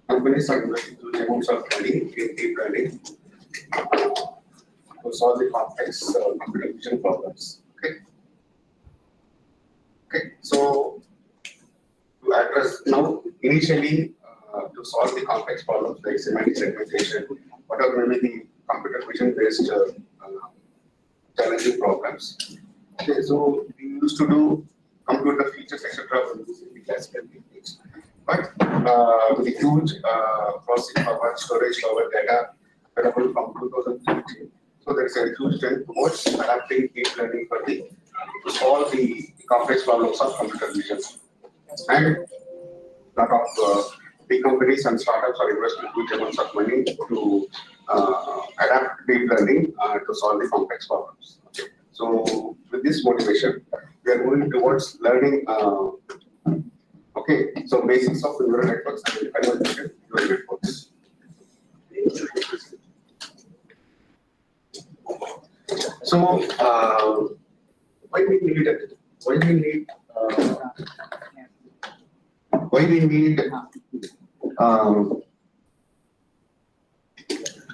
companies are investing huge amounts of money in deep learning to solve the complex computer vision problems. Okay. So to address now, initially to solve the complex problems like semantic segmentation, whatever may be the computer vision based challenging problems. Okay, so we used to do computer features, etc. using the classical techniques. But with the huge processing power, storage power data available from 2015, so there is a huge trend towards adapting deep learning for the to solve the complex problems of computer vision. And a lot of big companies and startups are investing huge amounts of money to adapt deep learning to solve the complex problems. Okay. So with this motivation, we are moving towards learning. Okay, so basics of neural networks and convolutional neural networks. So why we need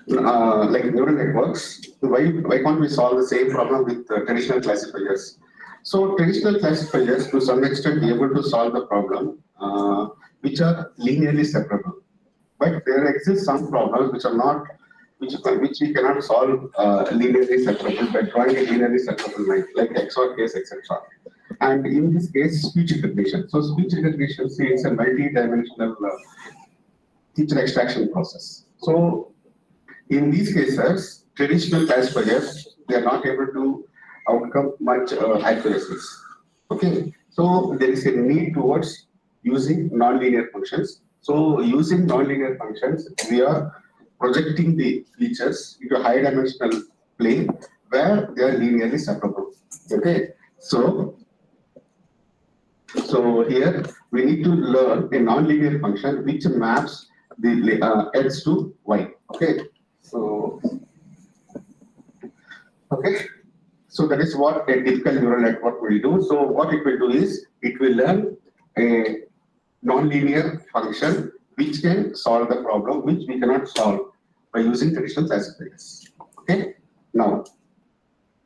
like neural networks? Why can't we solve the same problem with traditional classifiers? So traditional classifiers, to some extent, able to solve the problem, which are linearly separable. But there exist some problems which are not, which we cannot solve linearly separable by drawing a linearly separable line, like XOR case, etc. And in this case, speech recognition. So speech recognition is a multi-dimensional feature extraction process. So in these cases, traditional classifiers, they are not able to outcome much accuracies. Okay, so there is a need towards using nonlinear functions. So using nonlinear functions, we are projecting the features into a high-dimensional plane where they are linearly separable. Okay, so here we need to learn a nonlinear function which maps the x to y. Okay, so so that is what a typical neural network will do. So what it will do is it will learn a nonlinear function which can solve the problem which we cannot solve by using traditional classifiers. Okay, now,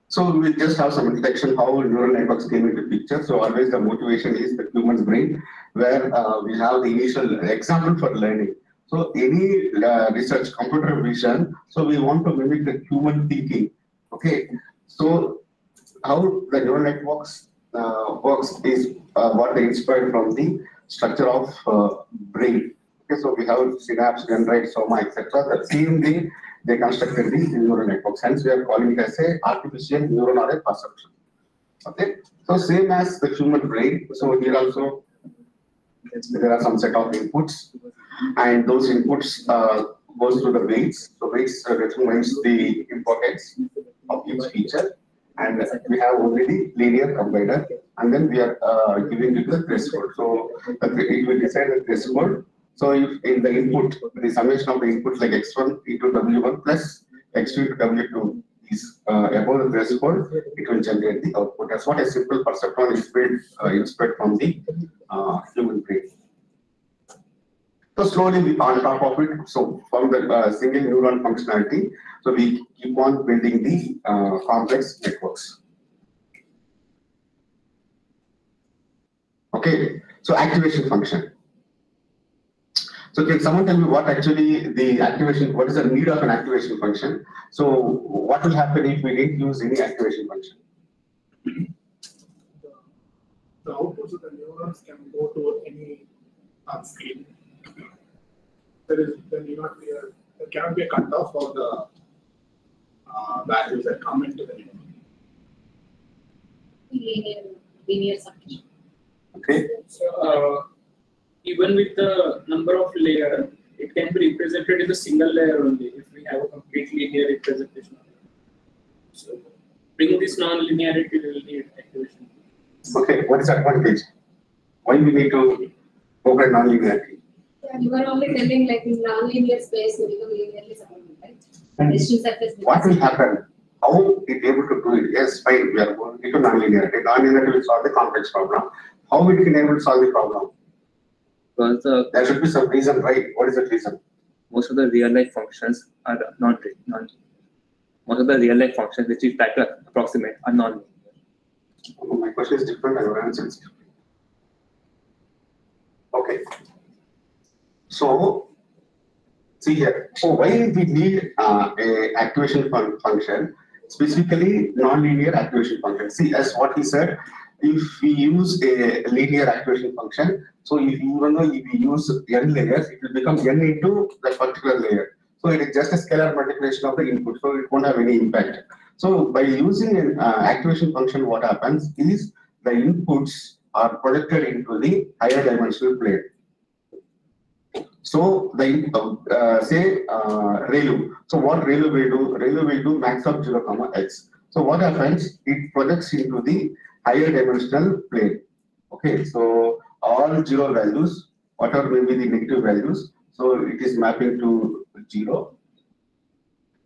so we will just have some introduction how neural networks came into picture. So always the motivation is the human's brain, where we have the initial example for learning. So any research, computer vision, so we want to mimic the human thinking. Okay, so how the neural networks works is what they inspired from the structure of brain. Okay, so we have synapse, dendrite, soma, etc. The same thing they constructed the neural networks. Hence, we are calling it as a artificial neuronal perception. Okay, so same as the human brain. So here also there are some set of inputs, and those inputs goes through the weights. So weights determines the importance of each feature, and we have already linear combiner, and then we are giving it the threshold. So it will decide the threshold. So if in the input, the summation of the inputs like x1 into w1 plus x2 into w2 is above the threshold, it will generate the output. That's what a simple perceptron is inspired from the human brain. So slowly we on top of it, so from the single neuron functionality, so we keep on building the complex networks. Okay, so activation function. So can someone tell me what actually the activation, what is the need of an activation function? So what will happen if we didn't use any activation function? The outputs of the neurons can go to any screen. There cannot be a cutoff for the values that come into the neuron. Linear summation. Okay. So, even with the number of layers, it can be represented in a single layer only if we have a complete linear representation. So, bring this non-linearity, we will need activation. Okay, what is the advantage? Why we need to go by non-linearity? Yeah, you are only telling like in non-linear space, you become linearly separable, right? Distance surface. What will happen? How it able to do it? Yes, fine, we are going into non-linearity. Non-linearity will solve the complex problem. How it can able to solve the problem? Because There should be some reason, right? What is the reason? most of the real life functions are most of the real life functions which we try to approximate are non-linear. Oh, my question is different. I will answer it. Okay. So, see here. So, why we need a activation function, specifically non-linear activation function? See, as what he said, if we use a linear activation function, so if even though if we use n layers, it will become n into that particular layer. So it is just a scalar multiplication of the input, so it won't have any impact. So by using an activation function, what happens is the inputs are projected into the higher dimensional plane. So the say ReLU. So what ReLU will do? ReLU will do max of 0, x. So what happens? It projects into the higher dimensional plane. Okay, so all 0 values, whatever may be the negative values, so it is mapping to 0.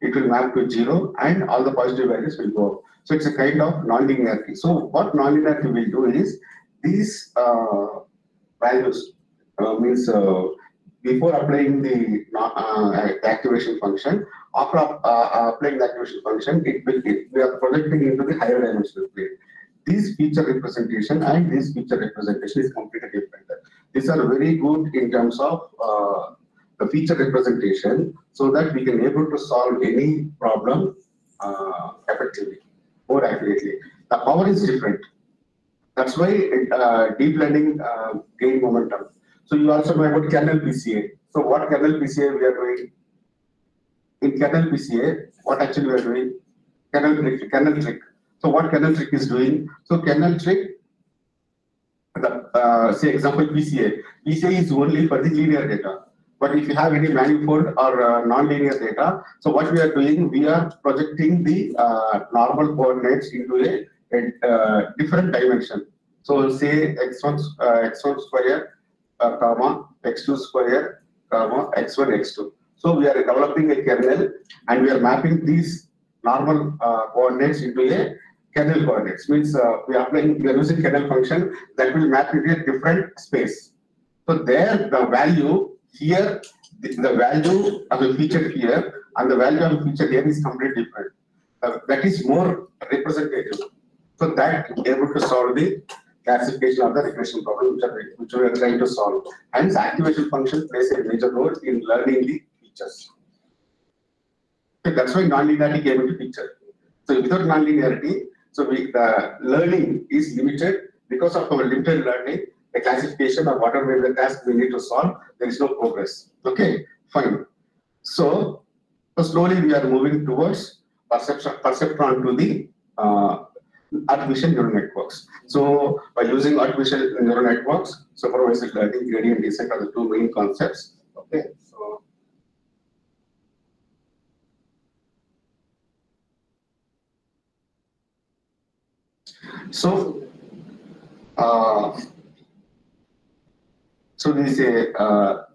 It will map to 0, and all the positive values will go up. So it's a kind of non-linearity. So what non-linearity will do is these values means before applying the activation function, after applying the activation function, we are projecting into the higher dimensional plane. This feature representation and this feature representation is completely different. These are very good in terms of the feature representation, so that we can able to solve any problem effectively, more accurately. The power is different. That's why deep learning gain momentum. So you also know about kernel PCA. So what kernel PCA we are doing? In kernel PCA, what actually we are doing? Kernel trick. So what kernel trick is doing? So kernel trick, say example PCA. PCA is only for the linear data. But if you have any manifold or non-linear data, so what we are doing, we are projecting the normal coordinates into a different dimension. So say x1 square, comma x2 square, comma x1 x2. So we are developing a kernel, and we are mapping these normal coordinates into a kernel coordinates. Means we are using kernel function that will map into a different space. So there the value here, the value of a feature here and the value of a feature here is completely different. That is more representative. So that able to solve the classification of the regression problem which we are trying to solve. Hence, activation function plays a major role in learning the features. Okay, that's why nonlinearity came into picture. So without nonlinearity, so the learning is limited. Because of our limited learning, the classification or whatever the task we need to solve, there is no progress. Okay, fine. So slowly we are moving towards perceptron to the artificial neural networks. So by using artificial neural networks, supervised learning, gradient descent are the two main concepts. Okay, so this is a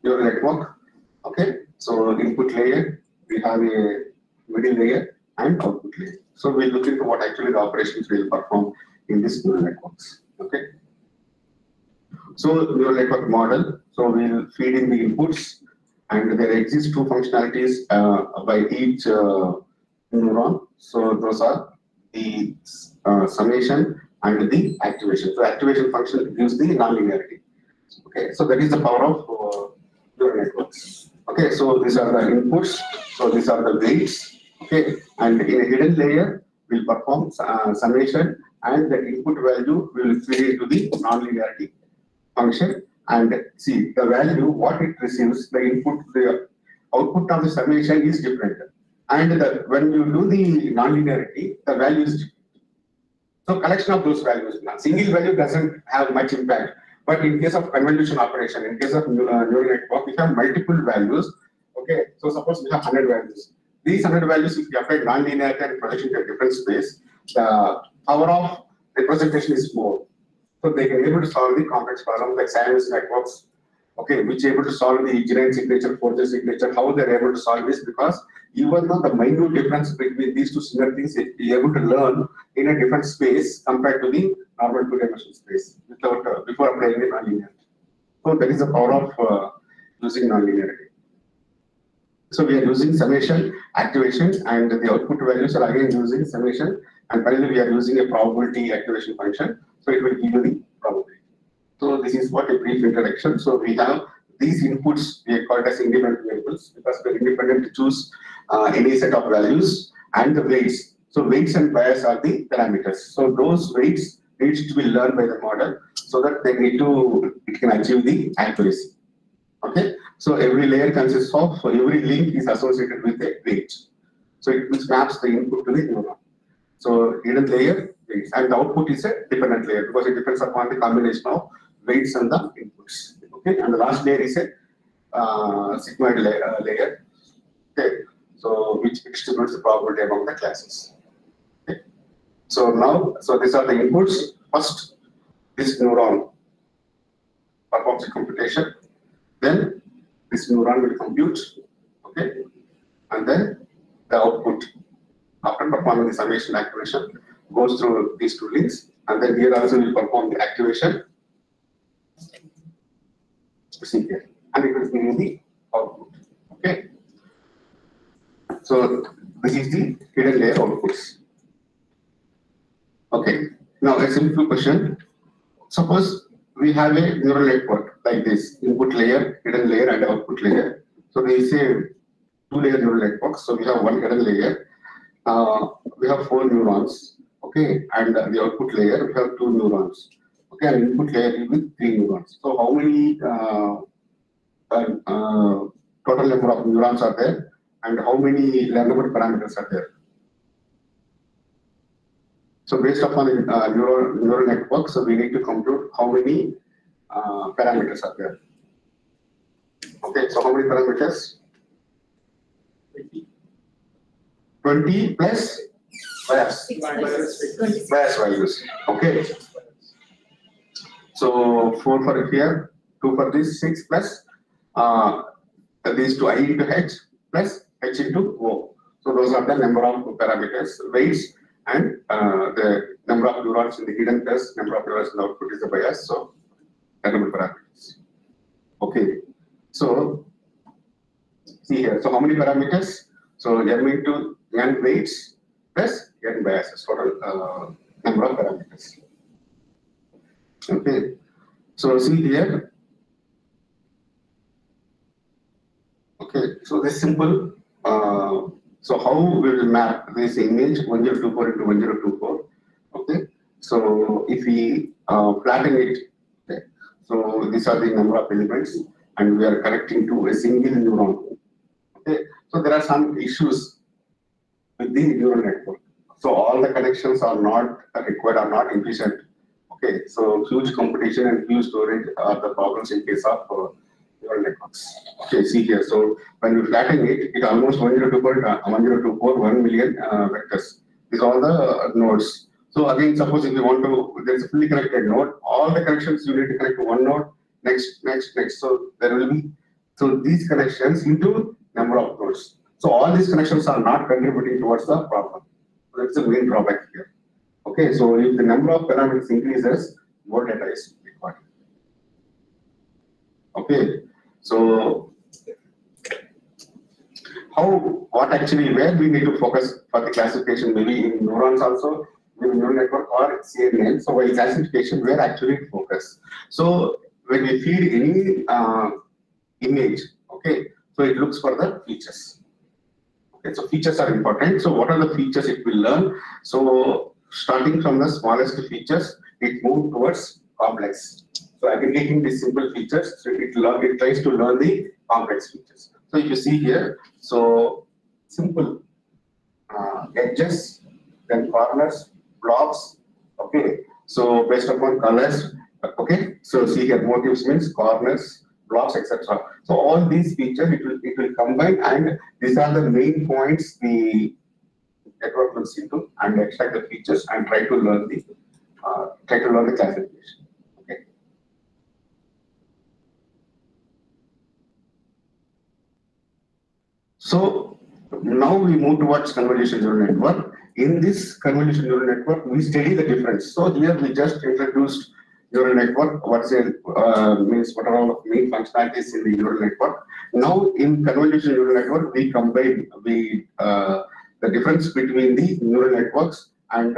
neural network. Okay, so input layer, we have a middle layer and output layer. So we'll look into what actually the operations will perform in this neural networks. Okay. So neural network model. So we'll feed in the inputs, and there exist two functionalities by each neuron. So those are the summation and the activation. So activation function gives the nonlinearity. Okay, so that is the power of neural networks. Okay, so these are the inputs. So these are the weights. Okay, and in a hidden layer, we'll perform summation, and the input value will feed into the nonlinearity function. And see the value, what it receives, the input, the output of the summation is different. And when you do the nonlinearity, the value is different. So collection of those values, single value doesn't have much impact. But in case of convolution operation, in case of neural network, we have multiple values. Okay, so suppose we have 100 values. These 100 values, if you apply nonlinearity and projection to a different space, the power of representation is more. So they can be able to solve the complex problems like Siamese networks, okay, which are able to solve the engineering signature, forgery signature. How they're able to solve this? Because even though the minute difference between these two similar things, you're able to learn in a different space compared to the normal two-dimensional space without before applying the nonlinearity. So that is the power of using nonlinearity. So we are using summation, activation, and the output values are again using summation, and finally we are using a probability activation function. So it will give you the probability. So this is what a brief introduction. So we have these inputs, we are called as independent variables because we are independent to choose any set of values, and the weights. So weights and bias are the parameters. So those weights needs to be learned by the model so that it can achieve the accuracy. Okay. So every layer consists of, every link is associated with a weight. So which maps the input to the neuron. So hidden layer, weights, and the output is a dependent layer because it depends upon the combination of weights and the inputs. Okay. And the last layer is a sigmoid layer. Okay. So which distributes the probability among the classes. Okay. So now, so these are the inputs. First, this neuron performs a computation. Then this neuron will compute. Okay. And then the output, after performing the summation activation, goes through these two links. And then here also will perform the activation. See here. And it will give you the output. Okay. So this is the hidden layer outputs. Okay. Now a simple question. Suppose we have a neural network like this: input layer, hidden layer, and output layer. So they say two-layer neural network. So we have one hidden layer. We have 4 neurons. Okay, and the output layer we have 2 neurons. Okay, and input layer with 3 neurons. So how many total number of neurons are there, and how many learnable parameters are there? So based upon neural network, so we need to compute how many parameters are there. Okay, so how many parameters? 20 plus bias. Bias values. Okay. So 4 for here, 2 for this, 6 plus these 2 I into H plus H into O. So those are the number of parameters, weights, and the number of neurons in the hidden plus number of neurons in the output is the bias. So learnable parameters. Okay. So see here. So how many parameters? So m into n weights plus n biases, total number of parameters. Okay. So see here. Okay. So this simple. So how we will map this image 1024 into 1024? Okay. So if we flatten it, okay. So these are the number of elements, and we are connecting to a single neuron. Okay. So there are some issues with the neural network. So all the connections are not required, are not efficient. Okay. So huge computation and huge storage are the problems in case of neural networks. Okay, see here. So when we flatten it, it almost 1024 1 million vectors. These are all the nodes. So again, suppose if you want to, there's a fully connected node, all the connections you need to connect to one node, next. So there will be, so these connections into number of nodes. So all these connections are not contributing towards the problem. So that's the main drawback here. Okay, so if the number of parameters increases, more data is required. Okay, so what actually, where we need to focus for the classification, maybe in neurons also, maybe neural network or CNN. So while classification, where actually to focus. So when we feed any image, okay, so it looks for the features. Okay, so features are important. So what are the features it will learn? So starting from the smallest features, it moves towards complex. So aggregating these simple features, so it tries to learn the complex features. So if you see here, so simple edges, then corners, blobs. Okay, so based upon colors. Okay, so see here, motifs means corners, blobs, etc. So all these features it will combine, and these are the main points the network looks into and extract the features and try to learn the classification. Okay. So now we move towards convolution neural network. In this convolution neural network, we study the difference. So here we just introduced neural network, what's a means what are all of main functionalities in the neural network. Now in convolutional neural network, we combine the difference between the neural networks and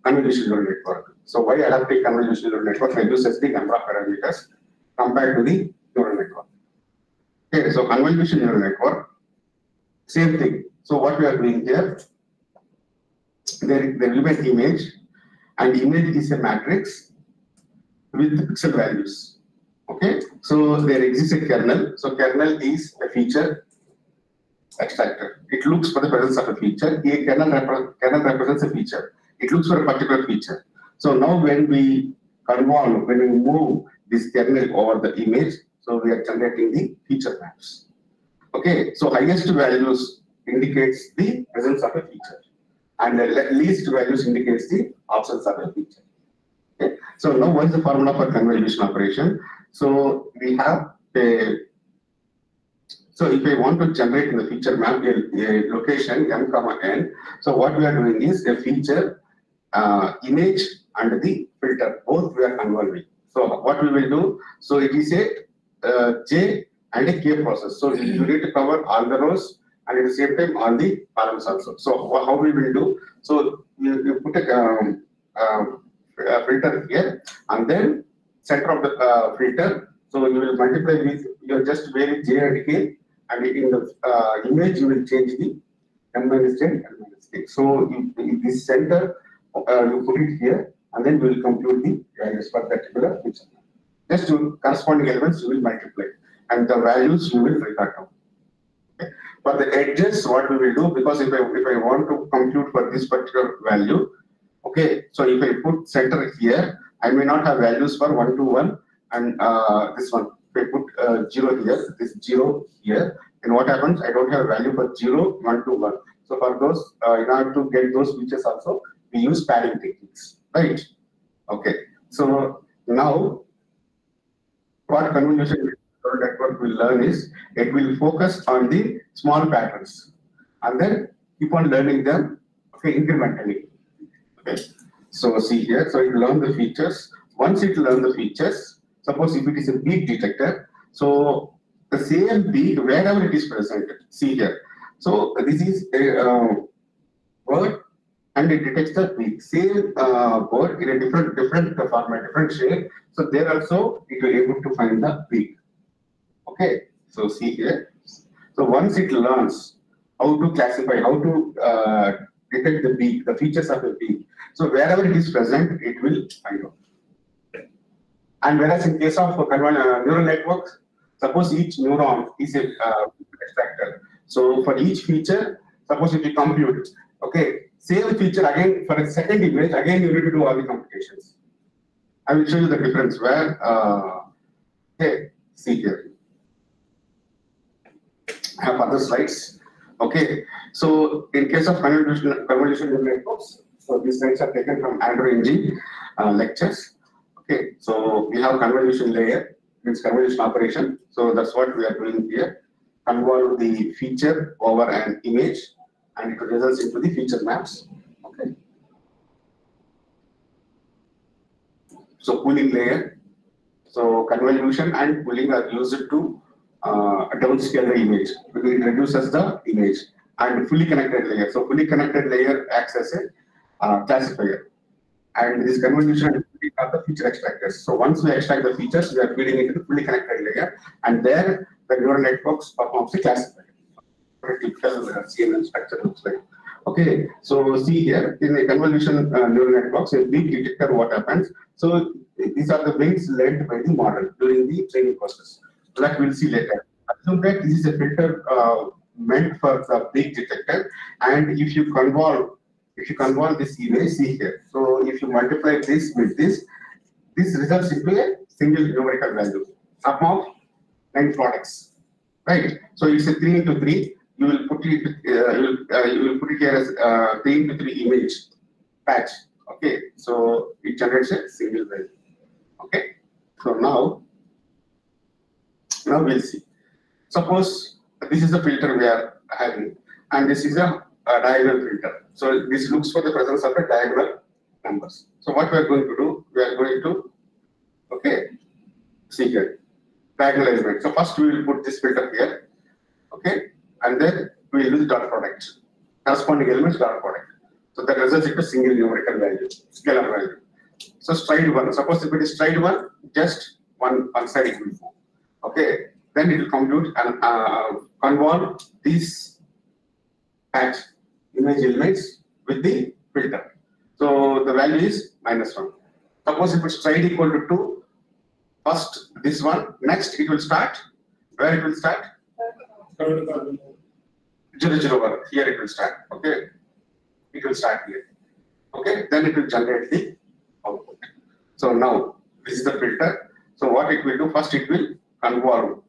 convolutional neural network. So why adaptive convolutional neural network reduces the number of parameters compared to the neural network. Okay, so convolutional neural network, same thing. So what we are doing here, there will be an image, and image is a matrix with pixel values. Okay, so there exists a kernel. So kernel is a feature extractor. It looks for the presence of a feature. A kernel represents a feature. It looks for a particular feature. So now when we convolve, when we move this kernel over the image, so we are generating the feature maps. Okay, so highest values indicates the presence of a feature, and the least values indicates the absence of a feature. Okay, so now what is the formula for convolution operation? So we have a, so if I want to generate in the feature map a location m comma n, so what we are doing is a feature, image and the filter, both we are convolving. So what we will do, so it is a J and a K process. So you need to cover all the rows and at the same time all the columns also. So how we will do, so you put a filter here, and then center of the filter, so you will multiply with, you just vary J and K, and in the image you will change the m minus 10 and minus k. So in this center, you put it here, and then we will compute the values for that particular feature. Just to corresponding elements, you will multiply, and the values you will write down. Okay. For the edges, what we will do, because if I want to compute for this particular value, okay, so if I put center here, I may not have values for 1 to 1 and this one. If I put 0 here, this 0 here, and what happens? I don't have value for 0, 1 to 1. So for those, in order to get those features also, we use padding techniques, right? Okay. So now, what convolution neural network will learn is, it will focus on the small patterns and then keep on learning them, okay, incrementally. Okay. So see here, so it learn the features. Once it learn the features, suppose if it is a peak detector, so the same peak wherever it is present, see here. So this is a word, and it detects the peak. Same word in a different format, different shape. So there also it will able to find the peak. Okay. So see here. So once it learns how to classify, how to detect the peak, the features of a peak. So wherever it is present, it will find out. And whereas in case of neural networks, suppose each neuron is a extractor. So for each feature, suppose if you compute, okay, same feature again for a second image, again you need to do all the computations. I will show you the difference where, okay, see here. I have other slides. Okay, so in case of convolution neural networks, so these slides are taken from Andrew Ng lectures. Okay, so we have convolution layer, means convolution operation. So that's what we are doing here. Convolve the feature over an image, and it results into the feature maps. Okay. So pooling layer. So convolution and pooling are used to downscale the image, because it reduces the image. And fully connected layer. So fully connected layer acts as a classifier. And this convolution are the feature extractors. So once we extract the features, we are feeding into the fully connected layer, and there the neural networks performs the classifier. Typical CNN structure looks like. Okay, so see here in the convolution neural networks, a big detector, what happens? So these are the weights led by the model during the training process. That we'll see later. Assume that this is a filter meant for the big detector, and if you convolve this image, see here. So if you multiply this with this results into a single numerical value, sum of 9 products, right? So it's a 3 into 3. You will put it. You will put it here as 3 into 3 image patch. Okay, so it generates a single value. Okay, so now we'll see. Suppose this is the filter we are having, and this is a diagonal filter. So this looks for the presence of the diagonal numbers. So what we are going to do, we are going to Okay, see here, diagonal element. So first we will put this filter here, okay, and then we will use dot product, corresponding elements dot product. So that results into single numerical value, scalar value. So stride 1, suppose if it is stride 1, just one side it will move. Okay, then it will compute and convolve these patch image elements with the filter. So the value is -1. Suppose if it's stride equal to 2, first this one, next it will start. Where it will start? 0, 0, 1. Here it will start. Okay, it will start here. Okay, then it will generate the output. So now this is the filter. So what it will do, first it will convolve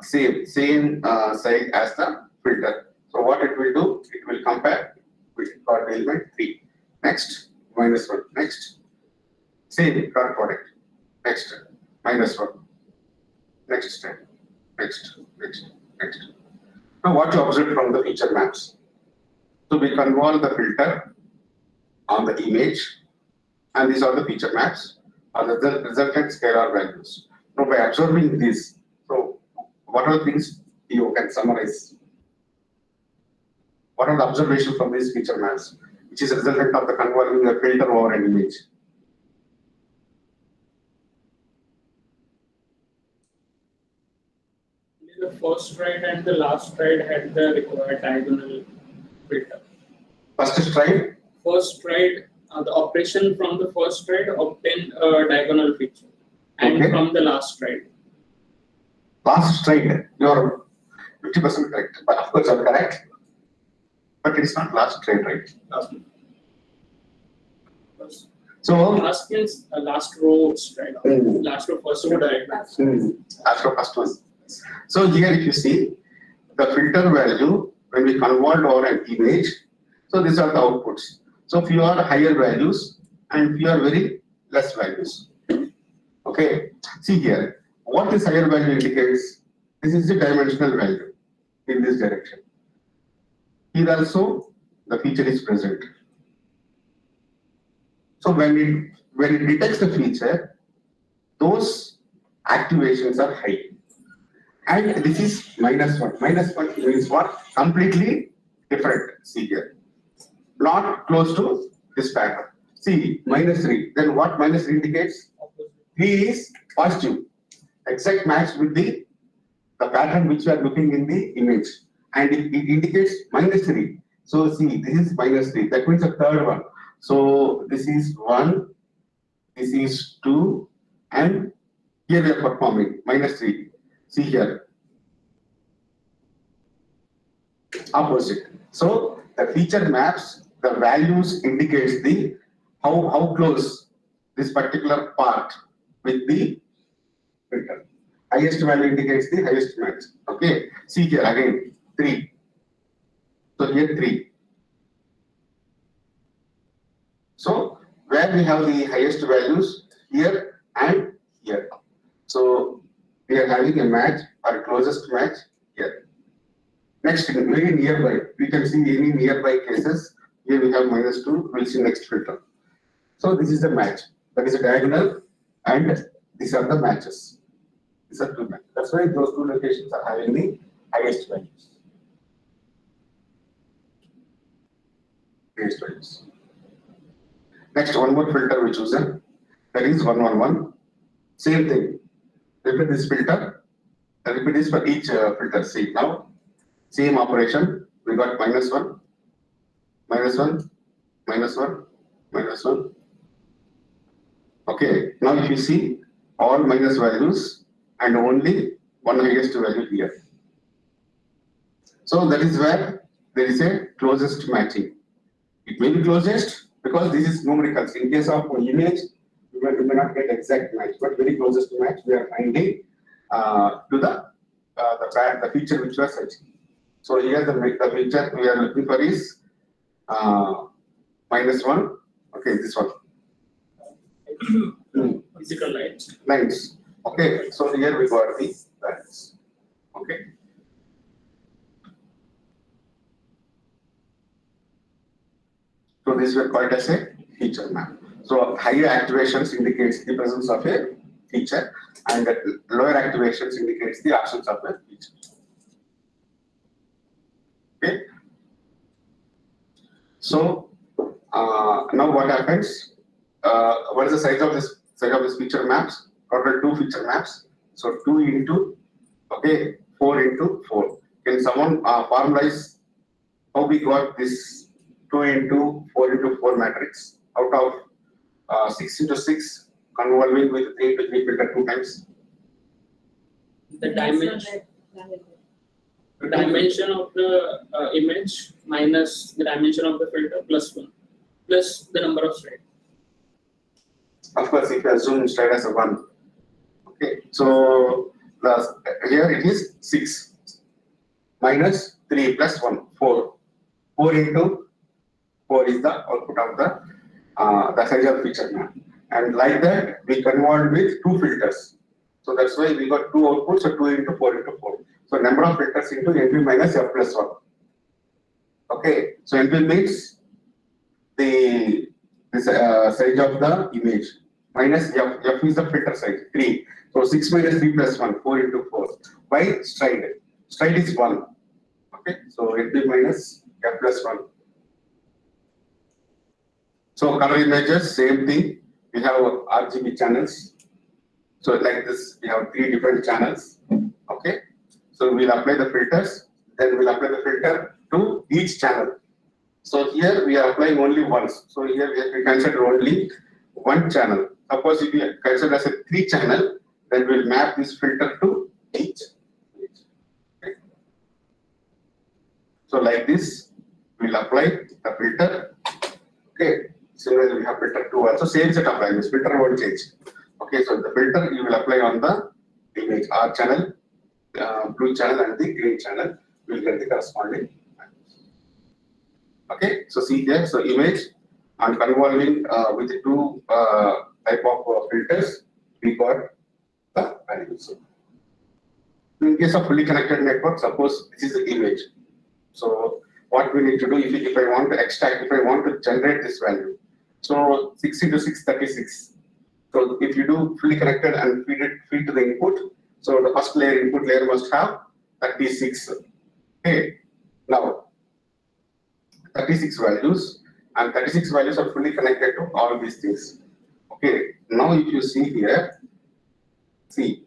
same size as the filter. So what it will do, it will compare with dot element 3. Next -1. Next same dot product. Next -1. Next step. Next. Now what you observe from the feature maps. So we convolve the filter on the image, and these are the feature maps or the resultant scalar values. Now by observing this, so what are the things you can summarize? What are the observations from these feature maps, which is a resultant of the convolving a filter over an image? The first stride and the last stride had the required diagonal filter. First stride? First stride, the operation from the first stride obtained a diagonal feature, and Okay. from the last stride. Last stride, you are 50% correct. But of course, you are correct. But it is not last stride, right? So, Last means last row stride. Mm. Last row first row diagonal. after first one. So here if you see the filter value when we convert over an image, so these are the outputs. So few are higher values and few are very less values. Okay, see here, what this higher value indicates, this is the dimensional value in this direction. Here also the feature is present. So when it detects the feature, those activations are high. And this is -1. -1 means what? Completely different. See here. Not close to this pattern. See, -3. Then what -3 indicates? 3 is positive. Exact match with the pattern which we are looking in the image. And it indicates -3. So see, this is -3. That means the third one. So this is 1, this is 2, and here we are performing -3. See here, opposite. So the feature maps, the values indicates the how close this particular part with the filter. Highest value indicates the highest match. Okay. See here again 3. So here 3. So where we have the highest values here and here. So we are having a match or closest match here. Next, very nearby, we can see any nearby cases. Here we have -2, we'll see next filter. So this is the match. That is a diagonal, and these are the matches. These are 2 matches. That's why those 2 locations are having the highest values. Highest values. Next, one more filter we chosen. That is 111. Same thing. Repeat this filter. Repeat this for each filter. See now, same operation. We got -1, -1, -1, -1. Okay. Now if you see all minus values and only one highest value here. So that is where there is a closest matching. It may be closest because this is numericals. In case of image, you may not get exact match, but very closest match we are finding to the feature which we are searching. So here the feature we are looking for is -1. Okay, this one. Physical lines. Lines. Okay, so here we got the lines. Okay. So this we call it as a feature map. So higher activations indicates the presence of a feature, and the lower activations indicates the absence of the feature. Okay. So now what happens? What is the size of this feature maps? Total 2 feature maps. So 2 into 4 into 4. Can someone formalize how we got this 2 into 4 into 4 matrix out of 6 into 6 convolving with 3 into 3 filter 2 times? The dimension of the image minus the dimension of the filter plus 1 plus the number of strides. Of course, if you assume stride as a 1. Okay, so here it is 6 minus 3 plus 1, 4. 4 into 4 is the output of the size of feature map. And like that, we convolved with 2 filters. So that's why we got 2 outputs, so 2 into 4 into 4. So number of filters into NP minus F plus 1. Okay, so NP means the size of the image minus F. F is the filter size, 3. So 6 minus 3 plus 1, 4 into 4. By stride. Stride is 1. Okay, so NP minus F plus 1. So color images, same thing. We have RGB channels. So like this, we have 3 different channels. Okay, so we'll apply the filters. Then we'll apply the filter to each channel. So here we are applying only once. So here we consider only one channel. Suppose if we consider as a 3 channel, then we'll map this filter to each. Okay. So like this, we'll apply the filter. Okay. Similarly, we have filter 2 also, same set of values. Filter won't change. Okay, so the filter you will apply on the image R channel, blue channel, and the green channel. We will get the corresponding values. Okay, so see here, so image and convolving with the 2 type of filters, we got the values. In case of fully connected network, suppose this is the image. So what we need to do, if I want to extract, if I want to generate this value, so 6 into 6, 36. So if you do fully connected and feed to the input, so the first layer input layer must have 36. Okay, now 36 values, and 36 values are fully connected to all these things. Okay, now if you see here, see,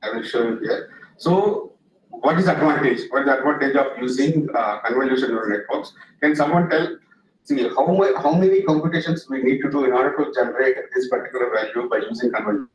I will show you here. So what is the advantage? What is the advantage of using convolution neural networks? Can someone tell? See how many computations we need to do in order to generate this particular value by using convolution?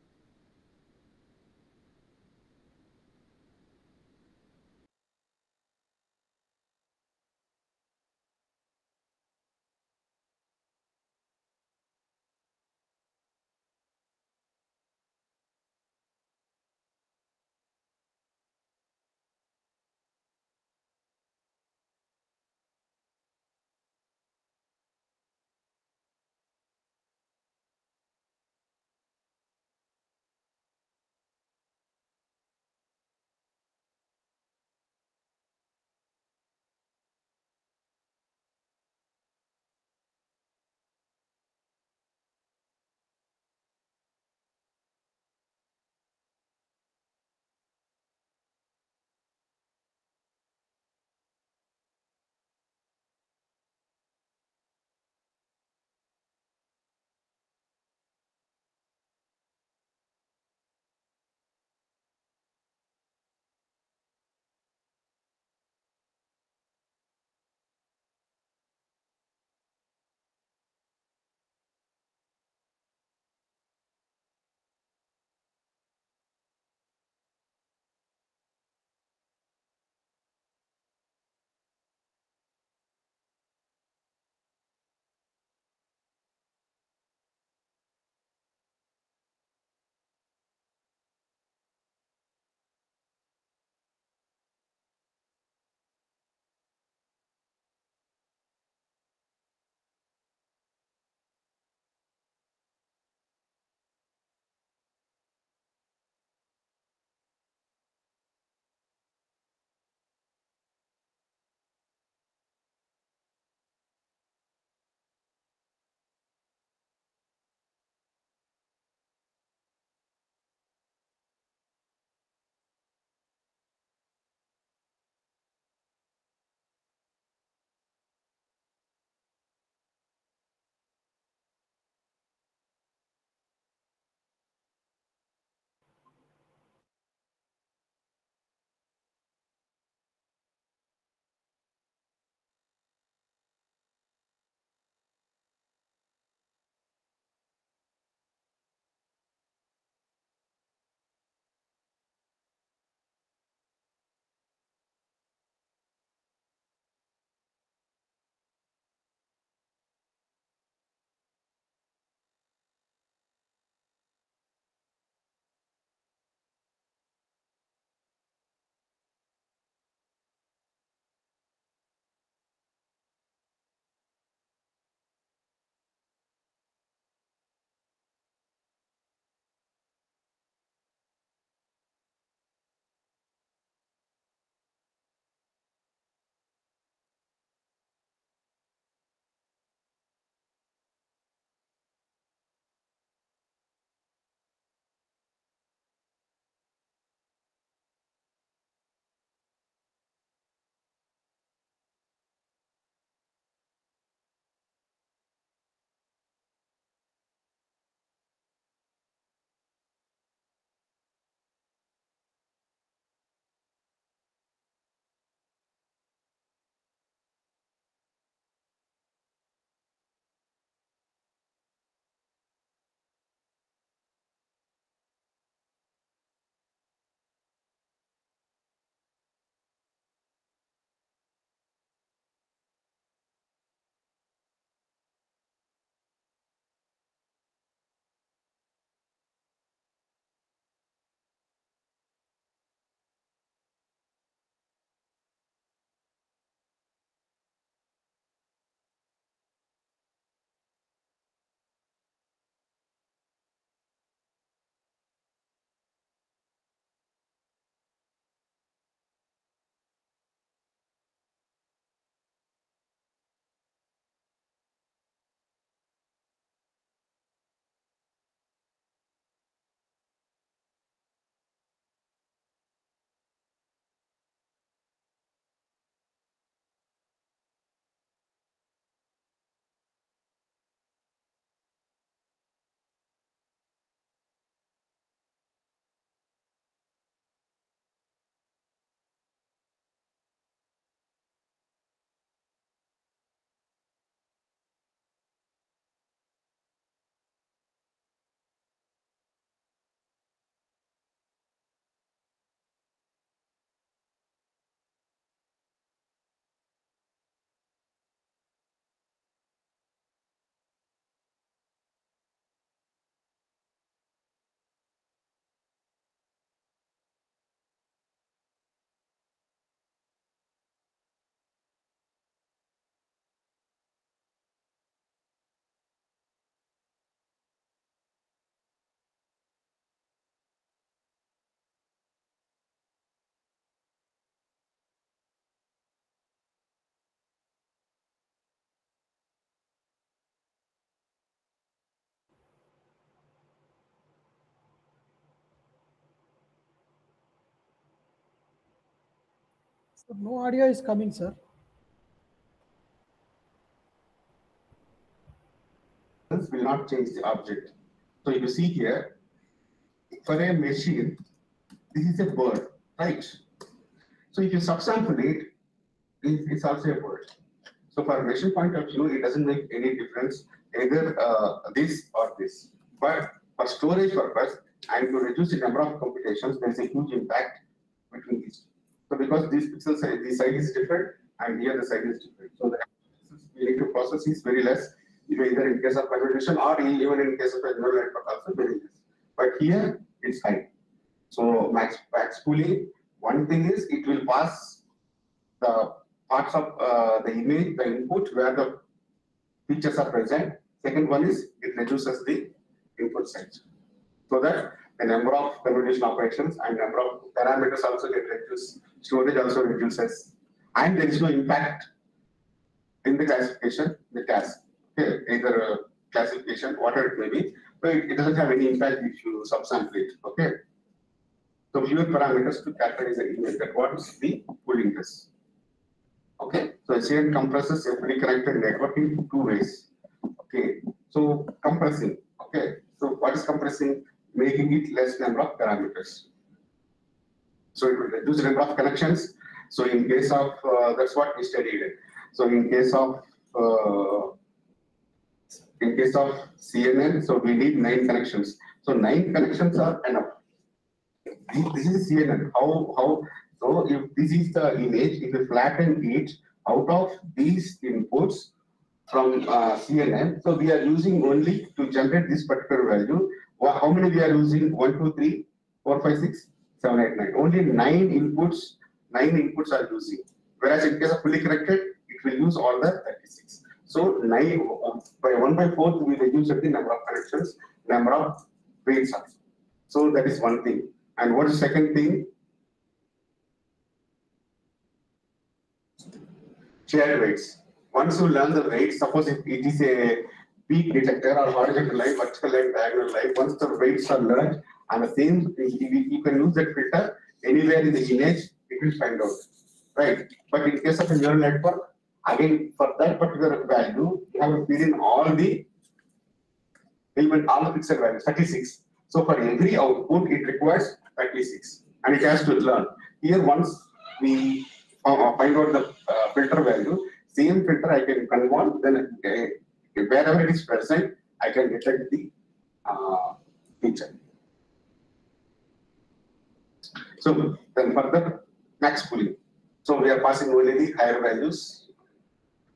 No audio is coming, sir. Will not change the object. So if you see here, for a machine, this is a bird, right? So if you subsample it, it's also a bird. So for a machine point of view, it doesn't make any difference either this or this. But for storage purpose and to reduce the number of computations, there is a huge impact between these two. So because these pixel size, the size is different, and here the size is different. So the we need to process is very less, either in case of convolution or even in case of a neural network also very less. But here it's high. So max pooling, one thing is it will pass the parts of the image, the input where the features are present. Second one is it reduces the input size, so that the number of convolution operations and number of parameters also get reduced, storage also reduces, and there is no impact in the classification, the task. Okay, either classification, whatever it may be, but it doesn't have any impact if you subsample it. Okay, so fewer parameters to characterize the image. That what is the pooling does. Okay, so SAN compresses a fully connected network in two ways. Okay, so compressing. Okay, so what is compressing? Making it less number of parameters. So it will reduce the number of connections. So in case of that's what we studied. So in case of CNN, so we need 9 connections. So 9 connections are enough. This is CNN. How? So if this is the image, if you flatten it out of these inputs from CNN, so we are using only to generate this particular value. How many we are using? 1, 2, 3, 4, 5, 6, 7, 8, 9. Only 9 inputs. 9 inputs are using. Whereas in case of fully connected, it will use all the 36. So 9 by 1/4 we reduce the number of connections, number of weights also. So that is one thing. And what is the second thing? Shared weights. Once you learn the weight, suppose if it is a peak detector or horizontal line, vertical line, diagonal line, once the weights are learned, and the same, you can use that filter anywhere in the image, it will find out, right? But in case of a neural network, again, for that particular value, you have to fill in all the element, all the pixel values, 36. So for every output, it requires 36, and it has to learn. Here, once we find out the filter value, same filter I can convert, then wherever it is present, I can detect the feature. So then further max pooling. So we are passing only the higher values.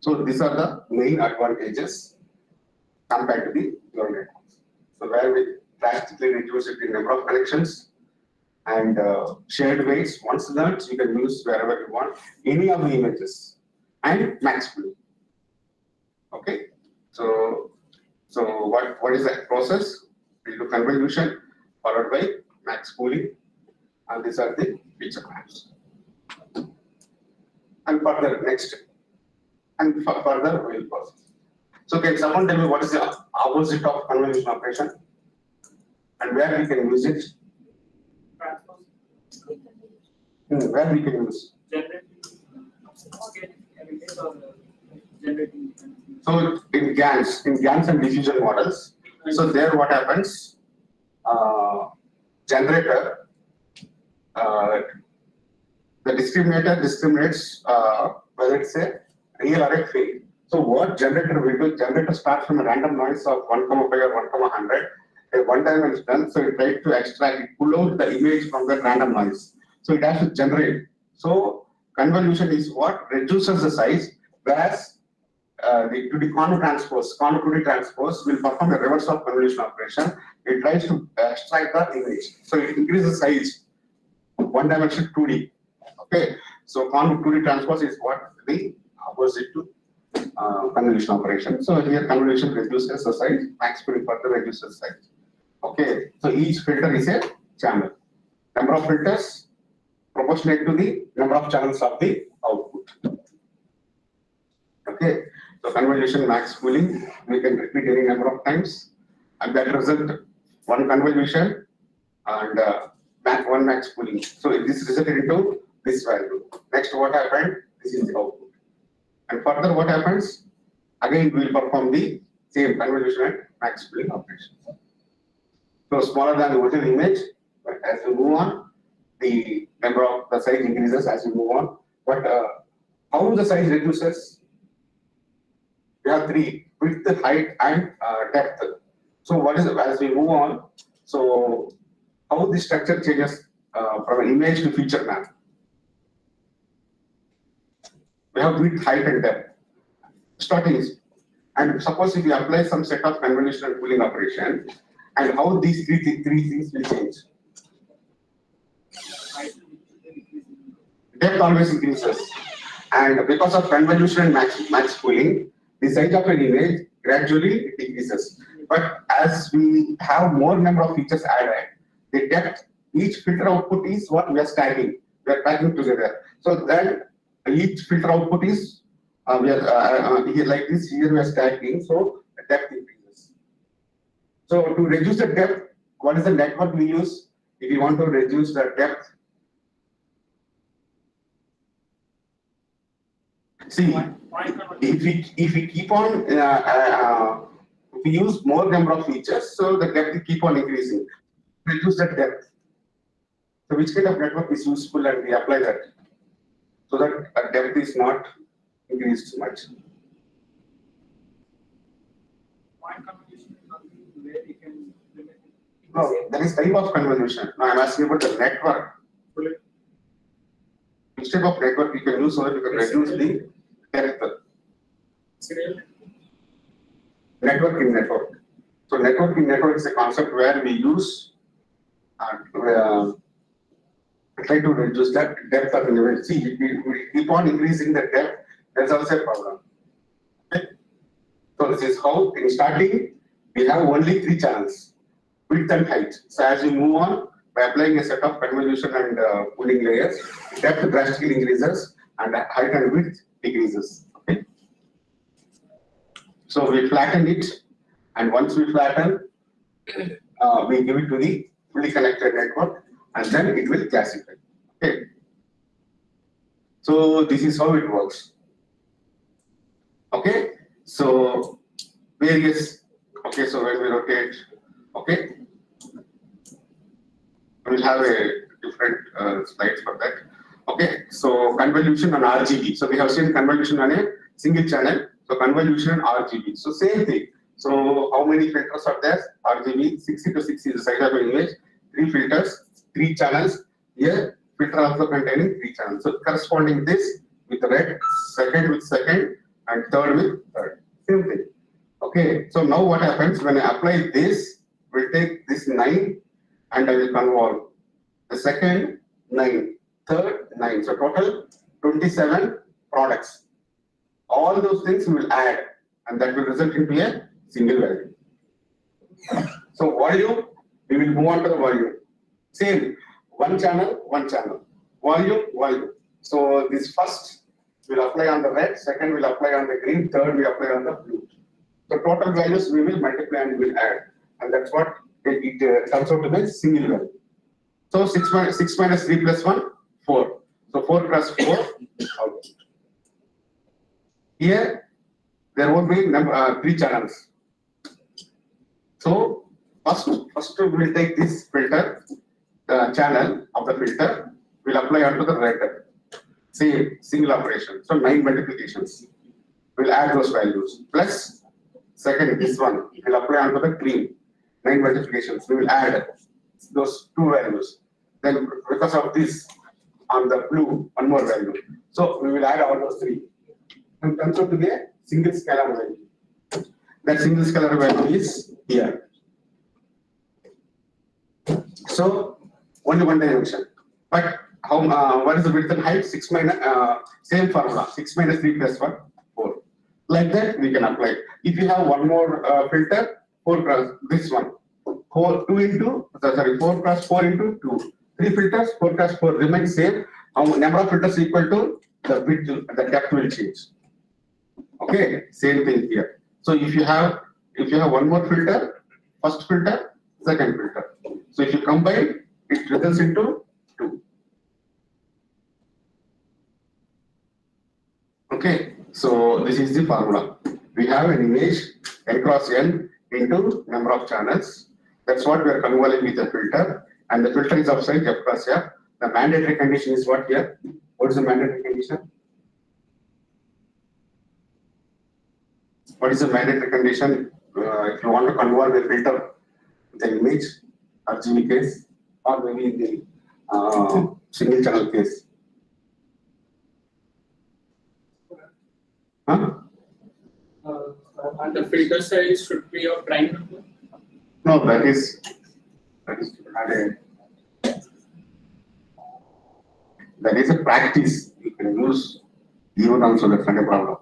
So these are the main advantages compared to the neural networks. So where we drastically reduce the number of connections and shared weights. Once learned, you can use wherever you want any of the images, and max pooling. Okay. So what is that process? We do convolution followed by max pooling, and these are the feature maps. And further next, and further we'll process. So can someone tell me what is the opposite of convolution operation and where we can use it? Where we can use? So in GANs and diffusion models. So there what happens? Generator, the discriminator discriminates whether it's a real or a fake. So what generator will do? Generator starts from a random noise of 1, 5 or 1, 100. One time it's done, so it tries to extract, pull out the image from that random noise. So it has to generate. So convolution is what reduces the size, whereas the 2D transpose will perform a reverse of convolution operation. It tries to extract the image. So it increases size, one dimension 2D. Okay. So 2D transpose is what the opposite to convolution operation. So here convolution reduces the size, max pooling further reduces the size. Okay. So each filter is a channel. Number of filters proportionate to the number of channels of the output. Okay. So convolution max pooling, we can repeat any number of times, and that result one convolution and one max pooling. So this resulted into this value. Next, what happened? This is the output. And further, what happens? Again, we will perform the same convolution and max pooling operations. So smaller than the original image, but as we move on, the number of the size increases as we move on. But how the size reduces? We have three: width, height, and depth. So what is as we move on? So how the structure changes from an image to feature map? We have width, height, and depth. Starting is, and suppose if we apply some set of convolution and pooling operation, and how these three things will change. Depth always increases, and because of convolution and max pooling, the size of an image gradually decreases. But as we have more number of features added, the depth, each filter output is what we are stacking. We are packing together. So then each filter output is we are here like this. Here we are stacking. So the depth increases. So to reduce the depth, what is the network we use? If you want to reduce the depth, see, if we keep on, if we use more number of features, so the depth will keep on increasing. Reduce the depth. So which kind of network is useful, and we apply that so that depth is not increased much. Point convolution is something where you can limit it. No, there is type of convolution. Now I'm asking about the network. Which type of network you can use so that you can reduce the depth? Serial. Network in network. So network in network is a concept where we use try to reduce that depth of an image. See, if we keep on increasing the depth, there's also a problem. Okay? So this is how in starting we have only three channels: width and height. So as we move on, by applying a set of convolution and pooling layers, depth drastically increases and height and width decreases. Okay? So we flatten it, and once we flatten, we give it to the fully connected network, and then it will classify. Okay. So this is how it works. Okay. So various. Okay. So when we rotate, okay, we'll have a different slides for that. Okay. So convolution on RGB. So we have seen convolution on a single channel. So convolution RGB. So same thing. So how many filters are there? RGB 60 to 60 is the size of an image. 3 filters, 3 channels. Here filter also containing 3 channels. So corresponding this with red, second with second, and third with third. Same thing. Okay. So now what happens when I apply this? We'll take this 9 and I will convolve. The second 9, third 9. So total 27 products. All those things we will add, and that will result into a single value. So volume, we will move on to the volume. Same, one channel, volume. So this first will apply on the red, second will apply on the green, third will apply on the blue. So total values we will multiply and we will add, and that's what it comes out to be single value. So 6 minus 3 plus 1, 4. So 4 plus 4 output. Here, there won't be 3 channels. So first we will take this filter, the channel of the filter, will apply onto the red. Same single operation. So 9 multiplications. We'll add those values. Plus second, this one will apply onto the green. 9 multiplications. We will add those 2 values. Then because of this, on the blue, 1 more value. So we will add all those 3. And comes out to be a single scalar value. That single scalar value is here. So only one dimension. But how? What is the width and height? 6 minus same formula. 6 minus 3 plus 1, 4. Like that we can apply. If you have one more filter, 4 cross this one. 4 cross 4 into 2. 3 filters, 4 cross 4 remains same. Number of filters equal to the width, the depth will change. Okay, same thing here. So if you have one more filter, first filter, second filter. So if you combine, it results into 2. Okay, so this is the formula. We have an image n cross n into number of channels. That's what we are convolving with the filter, and the filter is of size f cross f. The mandatory condition is what here? What is the mandatory condition? What is the mandatory condition if you want to convolve the filter with an image, RGB case, or maybe in the single channel case? Huh? The filter size should be a prime number. No, that is not a. That is a practice. You can use even also, that's not a problem.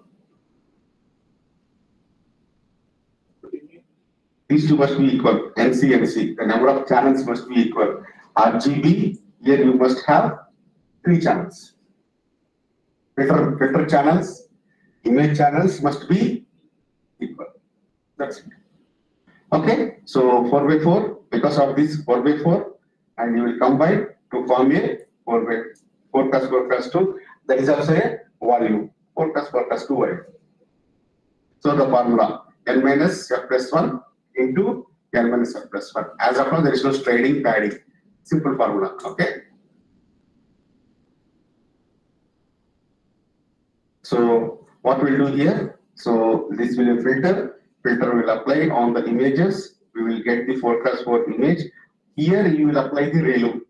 These two must be equal. NC, NC. The number of channels must be equal. RGB, here you must have 3 channels. Filter channels, image channels must be equal. That's it. Okay, so 4 by 4, because of this 4 by 4, and you will combine to form a 4 by 4 plus 4 plus 2. That is also a volume. 4 plus 4 plus 2 volume. So the formula n minus f plus 1 into n minus f plus 1. As of now, there is no striding padding. Simple formula. Okay. So what we'll do here? So this will be a filter. Filter will apply on the images. We will get the 4 plus 4 image. Here you will apply the ReLU.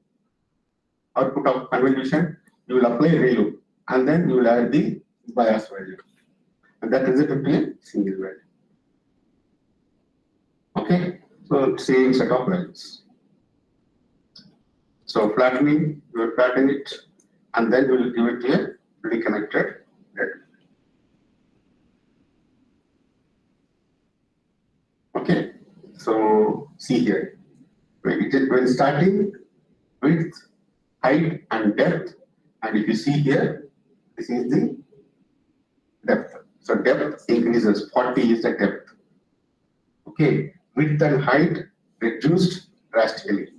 Output of convolution. You will apply ReLU, and then you will add the bias value, and that result will be a single value. Okay, so same set of values. So flattening, you will flatten it, and then you will give it a reconnected head. Okay, so see here, when starting width, height, and depth, and if you see here, this is the depth. So depth increases, 40 is the depth. Okay, width and height reduced drastically.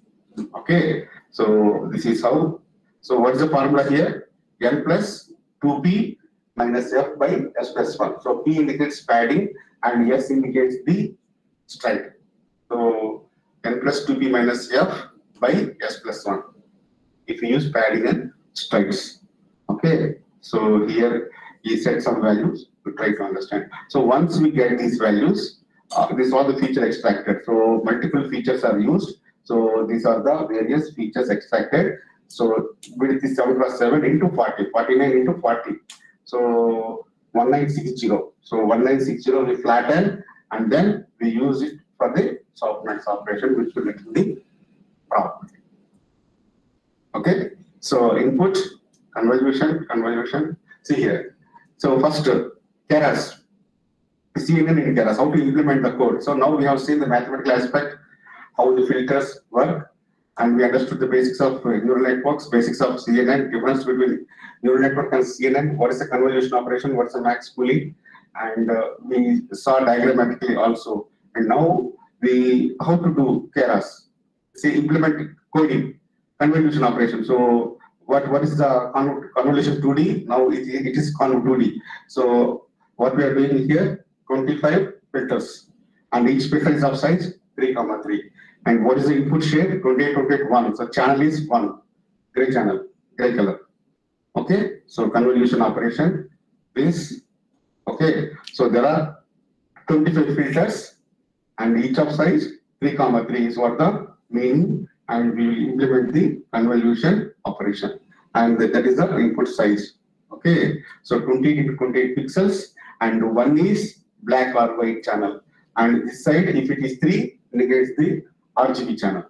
Okay, so this is how. So what is the formula here? N plus 2p minus f by s plus 1. So p indicates padding and s indicates the stride. So n plus 2p minus f by s plus 1. If you use padding and strides. Okay, so here he set some values to try to understand. So once we get these values, this is all the feature extracted. So multiple features are used. So these are the various features extracted. So width is 7 plus 7 into 40, 49 into 40. So 1960. So 1960 we flatten, and then we use it for the softmax operation, which will return the problem. Okay, so input, convolution. See here. So first, keras. CNN in keras, how to implement the code. So now we have seen the mathematical aspect, how the filters work, and we understood the basics of neural networks, basics of CNN, difference between neural network and CNN, what is the convolution operation, what is the max pooling, and we saw diagrammatically also. And now how to do keras, say implement coding, convolution operation. So what is the convolution 2D? Now it is conv 2D. So what we are doing here, 25 filters, and each filter is of size 3, 3. And what is the input share? 28, 28, 1. So channel is 1, gray channel, gray color. Okay, so convolution operation is okay. So there are 25 filters, and each of size 3, 3 is what the meaning, and we will implement the convolution operation, and that is the input size. Okay, so 28 into 28 pixels, and 1 is black or white channel, and this side, if it is 3, indicates the RGB channel,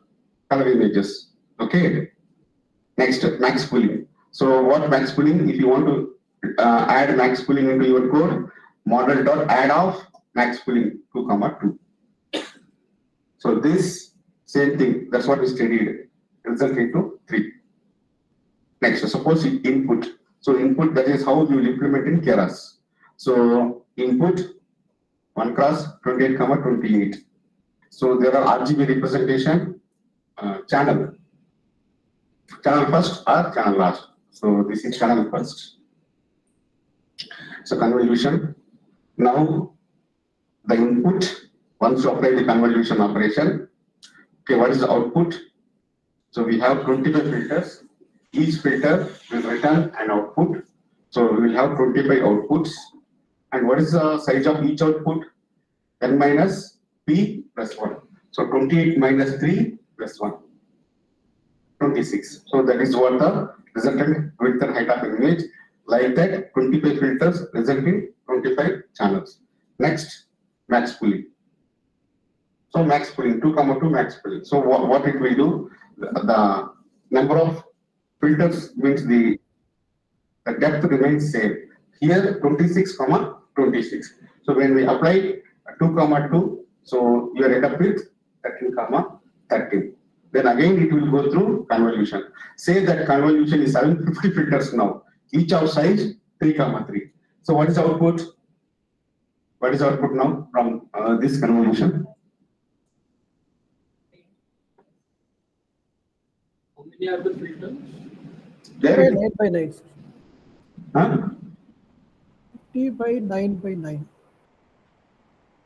color images. Okay, next, max pooling. So what max pooling? If you want to add max pooling into your code, model.add of max pooling 2, 2. So this same thing, that's what we studied, result into 3. Next, suppose input. So input, that is how you will implement in keras. So input 1 cross 28, 28. So there are RGB representation, channel first or channel last. So this is channel first. So convolution. Now the input, once you apply the convolution operation, okay, what is the output? So we have 25 filters. Each filter will return an output. So we will have 25 outputs. And what is the size of each output? N minus P plus 1. So 28 minus 3 plus 1. 26. So that is what the resultant width and height of image. Like that, 25 filters result in 25 channels. Next, max pooling. So max pooling, 2, 2 max pooling. So what it will do, the number of filters means the depth remains same. Here 26, 26. So when we apply 2, 2, so you end up with 13, 13. Then again it will go through convolution. Say that convolution is having 50 filters now. Each of size 3, 3. So what is output? What is output now from this convolution? How many are the filters? There. 9 by 9. Huh? 50 by 9 by 9.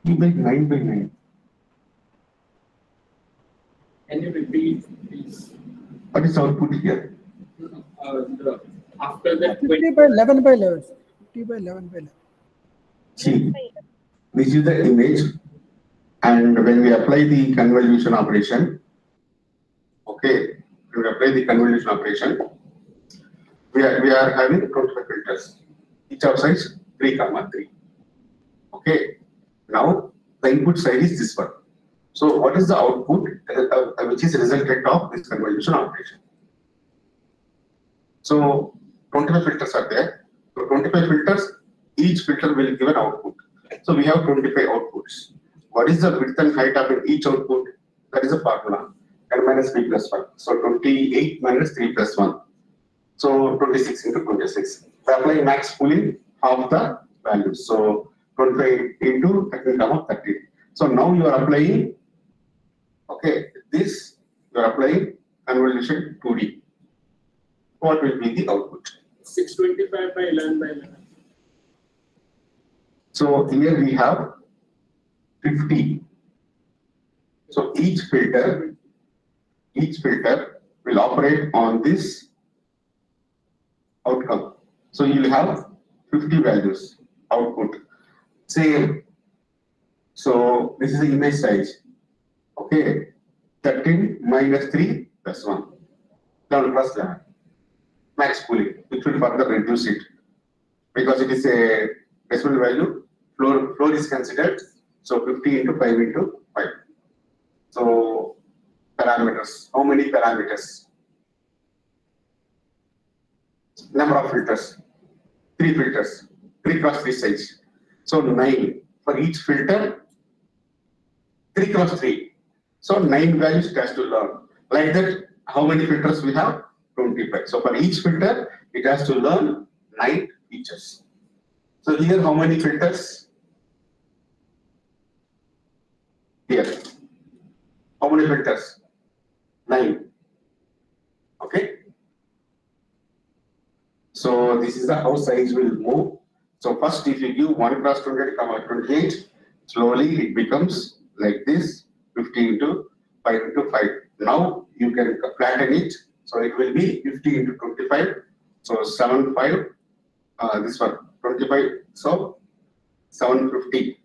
3 by 9 by 9. Can you repeat, please? What is output here? After that 50 by 11 by 11. 50 by 11 by 11. See, this is the image, and when we apply the convolution operation, okay, when we apply the convolution operation, we are having 25 filters, each of size 3, 3. Okay, now the input side is this one. So what is the output which is resultant of this convolution operation? So 25 filters are there. So 25 filters, each filter will give an output. So we have 25 outputs. What is the width and height of each output? That is a formula. N minus P plus 1. So 28 minus 3 plus 1. So 26 into 26. We apply max pooling of the values. So 25 into 13, 30. So now you are applying, okay, this you are applying convolution 2D. What will be the output? 625 by 11 by 11. So here we have 50. So each filter will operate on this outcome. So you will have 50 values output. Same. So this is the image size. Okay. 13 minus 3 plus 1. 11 plus 11. Max pooling, which will further reduce it. Because it is a decimal value, floor is considered. So 50 into 5 into 5. So parameters. How many parameters? Number of filters. 3 filters. 3 cross 3 size. So 9. For each filter, 3 cross 3. So 9 values it has to learn. Like that, how many filters we have? 25. So for each filter, it has to learn 9 features. So here, how many filters? Here. How many filters? 9. Okay. So this is the how size will move. So first, if you give 1 cross 28, 28, slowly it becomes like this, 50 into 5 into 5. Now you can flatten it. So it will be 50 into 25. So 75. This one 25. So 750.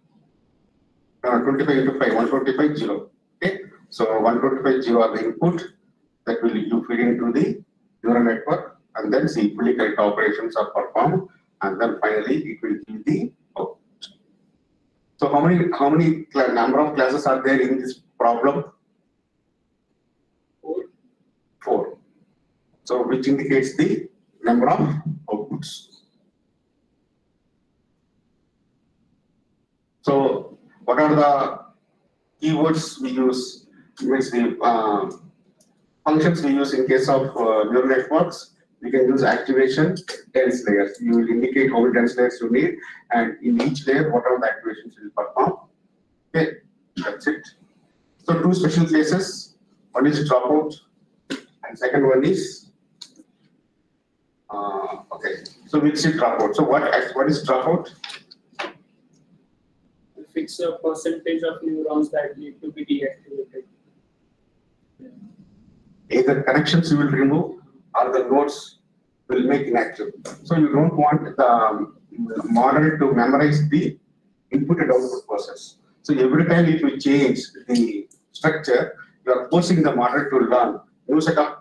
25 into 5, 125 0. Okay. So 125 0 are the input that will you feed into the neural network, and then see fully correct operations are performed, and then finally it will give the output. So how many number of classes are there in this problem? 4. So which indicates the number of outputs. So what are the keywords we use? Means the functions we use in case of neural networks. We can use activation, dense layers. You will indicate how many dense layers you need, and in each layer, what are the activations you will perform. Okay, that's it. So 2 special cases. One is dropout, and second one is okay. So we'll see dropout. So what is dropout? Fix a percentage of neurons that need to be deactivated. Either connections you will remove or the nodes will make inactive. So you don't want the model to memorize the input and output process. So every time if you change the structure, you are forcing the model to learn new set of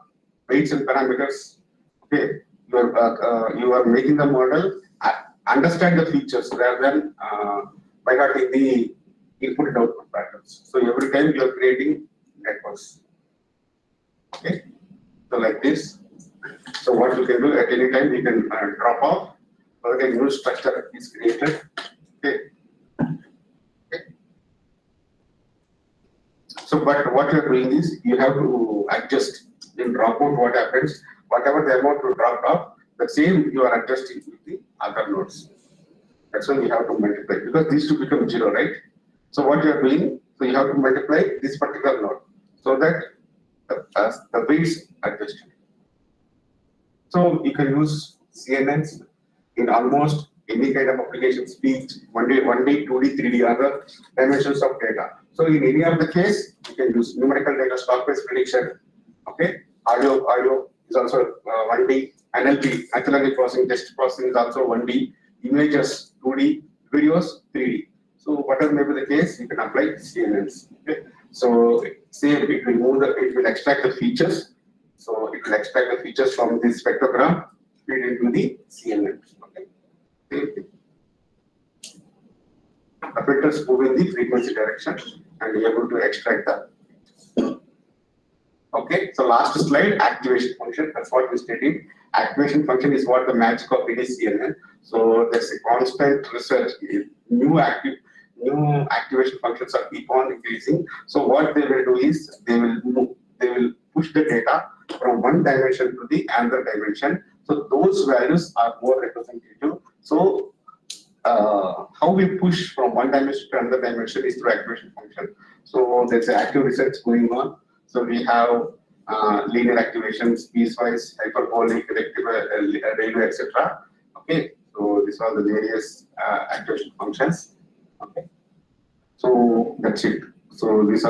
weights and parameters. Okay, you are making the model understand the features rather than by having the input and output patterns. So every time you are creating networks. Okay, so like this. So what you can do at any time, you can drop off, or a new structure is created. Okay. Okay. So, but what you are doing is you have to adjust in dropout. What happens? Whatever the amount to drop off, the same you are adjusting with the other nodes. That's why we have to multiply because these two become 0, right? So what you are doing? So you have to multiply this particular node so that the weights adjusted. So you can use CNNs in almost any kind of application, speech, 1D, 2D, 3D, other dimensions of data. So in any of the case, you can use numerical data, stock-based prediction. Okay, audio is also 1D, NLP, natural language processing, text processing is also 1D, images 2D, videos 3D. So whatever may be the case, you can apply CNNs. Okay, so say it will extract the features. So it will extract the features from the spectrogram, feed into the CNN. Okay. The filters move in the frequency direction and be able to extract the. Okay. So last slide, activation function. That's what we studied. Activation function is what the magic of any CNN. So there's a constant research. New activation functions are keep on increasing. So what they will do is they will push the data from one dimension to the another dimension. So those values are more representative. So how we push from one dimension to another dimension is through activation function. So there's active research going on. So we have linear activations, piecewise, hyperbolic, railway, etc. Okay. So these are the various activation functions. Okay. So that's it. So this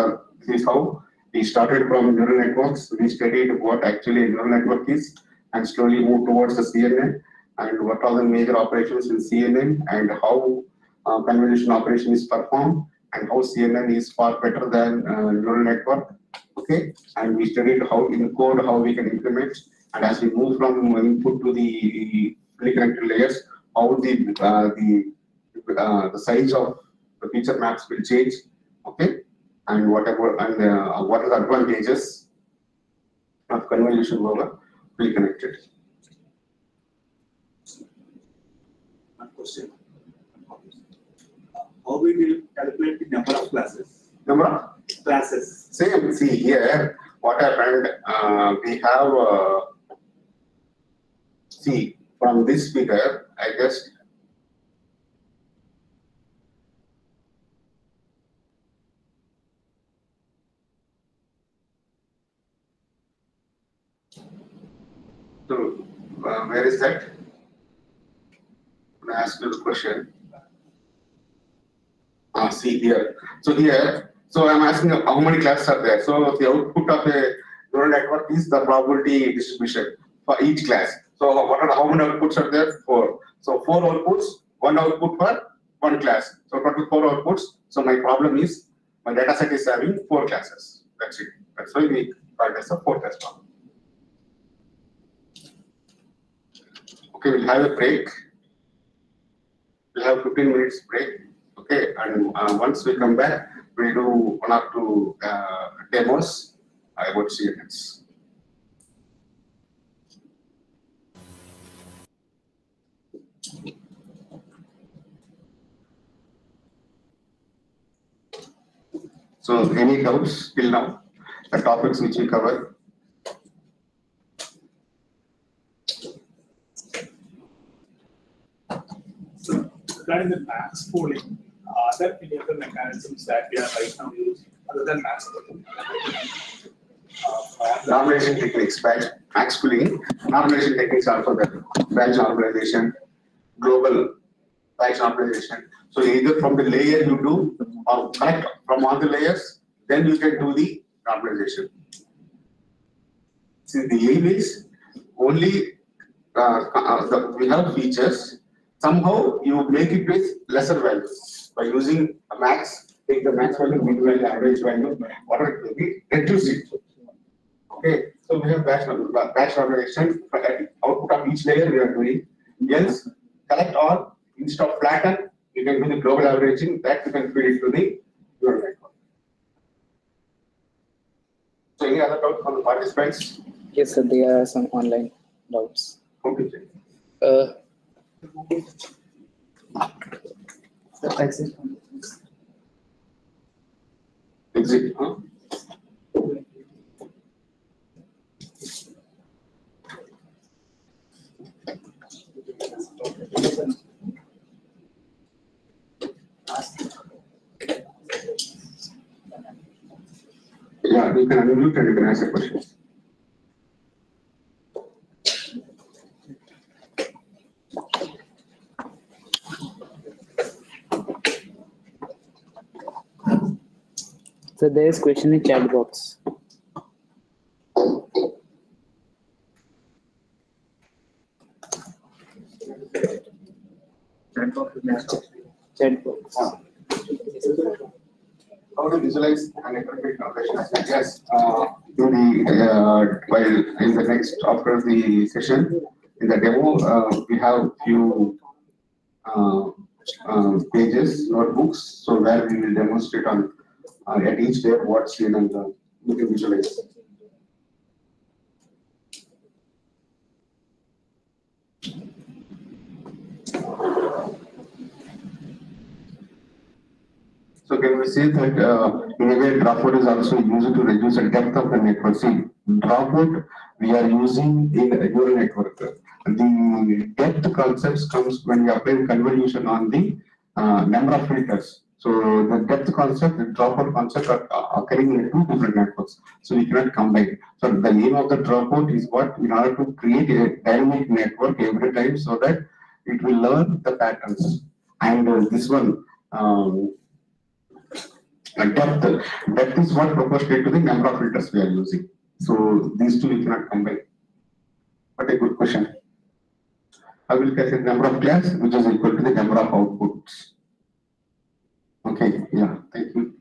is how we started from neural networks. We studied what actually a neural network is and slowly moved towards the CNN and what are the major operations in CNN and how convolution operation is performed and how CNN is far better than neural network. Okay, and we studied how in code, how we can implement, and as we move from input to the fully connected layers, how the size of the feature maps will change. Okay. And whatever and what are the advantages of convolution over fully connected? One question. How we will calculate the number of classes? Number of Classes. same. See here, what happened? We have see from this figure. I guess. So, where is that? I'm going to ask you the question. See here. So here, so I'm asking how many classes are there. So the output of a neural network is the probability distribution for each class. So how many outputs are there? 4. So 4 outputs, 1 output for 1 class. So total 4 outputs. So my problem is my data set is having 4 classes. That's it. That's why we call it as a 4-class problem. Okay, we'll have a break. We'll have 15 minutes break. Okay, and once we come back, we'll do 1 or 2 demos about CNNs. So, any doubts till now? The topics which we covered. Regarding the max pooling, are there any other mechanisms that we are right now using other than max pooling? For normalization techniques, max pooling, normalization techniques also there. Batch normalization, global batch normalization. So either from the layer you do or collect from all the layers, then you can do the normalization. See, the aim is only we have features. Somehow you make it with lesser values by using a max. Take the max value, mean value, average value, whatever it will be, reduce it. Okay, so we have batch normalization. Output of each layer we are doing. Else, collect all, instead of flatten, you can do the global averaging, that you can feed it to the neural network. So any other doubt from the participants? Yes, sir, there are some online doubts. Okay. Exit, huh? Yeah, you can unmute and you can ask a question. So there is question in chat box. Chat box. How to visualize an interpret calculation? Yes, while in the next after the session in the demo, we have few pages notebooks, so where we will demonstrate on at each step what's in and you can visualize. So can we say that in a way dropout is also used to reduce the depth of the network? See, dropout we are using in a neural network. The depth concepts comes when we apply convolution on the number of filters. So the depth concept and dropout concept are occurring in two different networks. So we cannot combine. So the aim of the dropout is what in order to create a dynamic network every time so that it will learn the patterns. And this one. Depth is what proportionate to the number of filters we are using. So these two we cannot combine. But a good question. I will calculate number of class which is equal to the number of outputs. Okay, yeah, thank you.